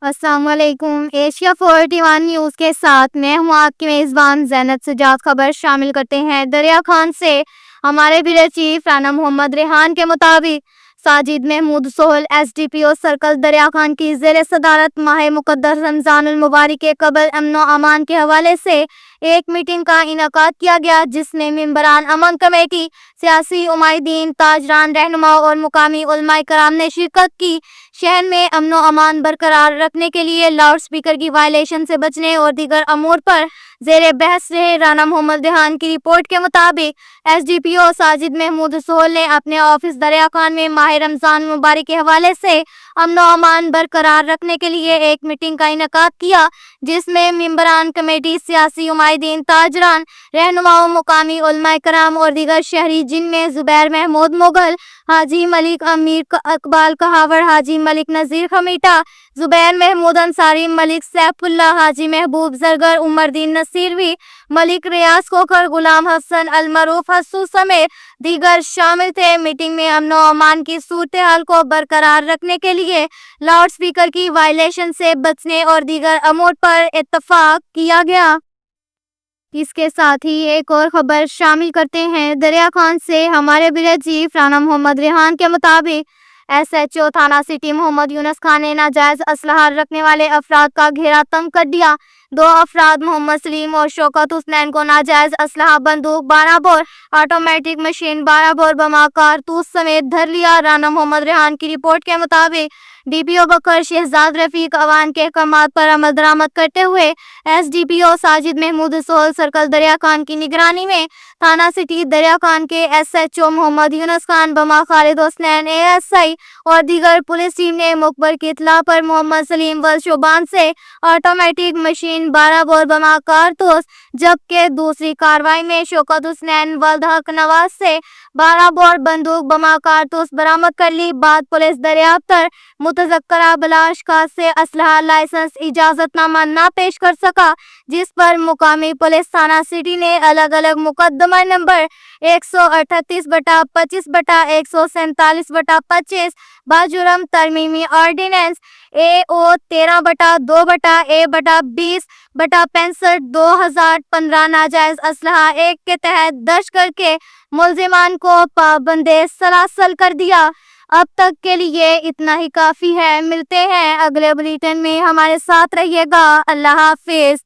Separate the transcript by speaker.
Speaker 1: السلام علیکم۔ Asia 41 news کے ساتھ میں ہوں آپ کی میزبان زینت سجاد۔ خبر شامل کرتے ہیں دریا خان سے۔ ہمارے بیورو چیف رانا محمد ریحان کے مطابق ساجد محمود سہیل SDPO سرکل دریا خان کی زیر صدارت ماہ مقدس رمضان المبارک کے قبل امن و امان کے حوالے سے ایک میٹنگ کا انعقاد کیا گیا، جس میں ممبران امن کمیٹی، سیاسی عمائدین، تاجران، رہنماؤں اور مقامی علماء کرام نے شرکت کی۔ شہر میں امن و امان برقرار رکھنے کے لیے لاؤڈ سپیکر کی وائلیشن سے بچنے اور دیگر امور پر زیر بحث رہے۔ رانا محمد ریحان کی رپورٹ کے مطابق SDPO ساجد محمود سہیل نے اپنے آفس دریا خان میں ماہ رمضان المبارک کے حوالے سے امن و امان برقرار رکھنے کے لیے ایک میٹنگ کا انعقاد کیا، جس میں ممبران کمیٹی، سیاسی عمائدین، تاجران، رہنماؤں، مقامی علماء کرام اور دیگر شہری، جن میں زبیر محمود مغل، حاجی ملک امیر اقبال کہاوڑ، حاجی ملک نذیر خمیٹہ، زبیر محمود انصاری، ملک سیف اللہ، حاجی محبوب زرگر، عمر دین نصیروی، ملک ریاض کوکر، غلام حسن المعروف حسو سمیت دیگر شامل تھے۔ میٹنگ میں امن و امان کی صورتحال کو برقرار رکھنے کے لیے لاؤڈ سپیکر کی وائلیشن سے بچنے اور دیگر امور پر اتفاق کیا گیا۔ اس کے ساتھ ہی ایک اور خبر شامل کرتے ہیں دریا خان سے۔ ہمارے بیورو چیف رانا محمد ریحان کے مطابق SHO تھانہ سٹی محمد یونس خان نے ناجائز اسلحہ رکھنے والے افراد کا گھیرا تنگ کر دیا۔ دو افراد محمد سلیم اور شوکت حسنین کو ناجائز اسلحہ، بندوق 12 بور، آٹومیٹک مشین 12 بور، بم کارتوس سمیت دھر لیا۔ رانا محمد ریحان کی رپورٹ کے مطابق DPO بکر شہزاد رفیق عوام کے احکامات پر عمل درآمد کرتے ہوئے SDPO ساجد محمود سہیل سرکل دریا خان کی نگرانی میں تھانہ سٹی دریا خان کے SHO محمد یونس خان، بما خالد حسنین ASI اور دیگر پولیس ٹیم نے مخبر کی اطلاع پر محمد سلیم ول شوبان سے آٹومیٹک مشین 12 بور، بم کارتوس، جبکہ دوسری کارروائی میں شوکت حسنین ولد حق نواز سے 12 بور بندوق، بم کارتوس برآمد کر لی۔ بعد پولیس دریافت تر متذکرہ بلاشکا سے اسلحہ لائسنس اجازت نامہ نہ پیش کر سکا، جس پر مقامی پولیس تھانہ سٹی نے الگ الگ مقدمہ نمبر 138/25/147/25 بجرم ترمیمی آرڈیننس AO 13/2/A/20/65 2015 ناجائز اسلحہ ایکٹ کے تحت درج کر کے ملزمان کو پابند سلاسل کر دیا۔ اب تک کے لیے اتنا ہی کافی ہے۔ ملتے ہیں اگلے بلیٹن میں، ہمارے ساتھ رہیے گا۔ اللہ حافظ۔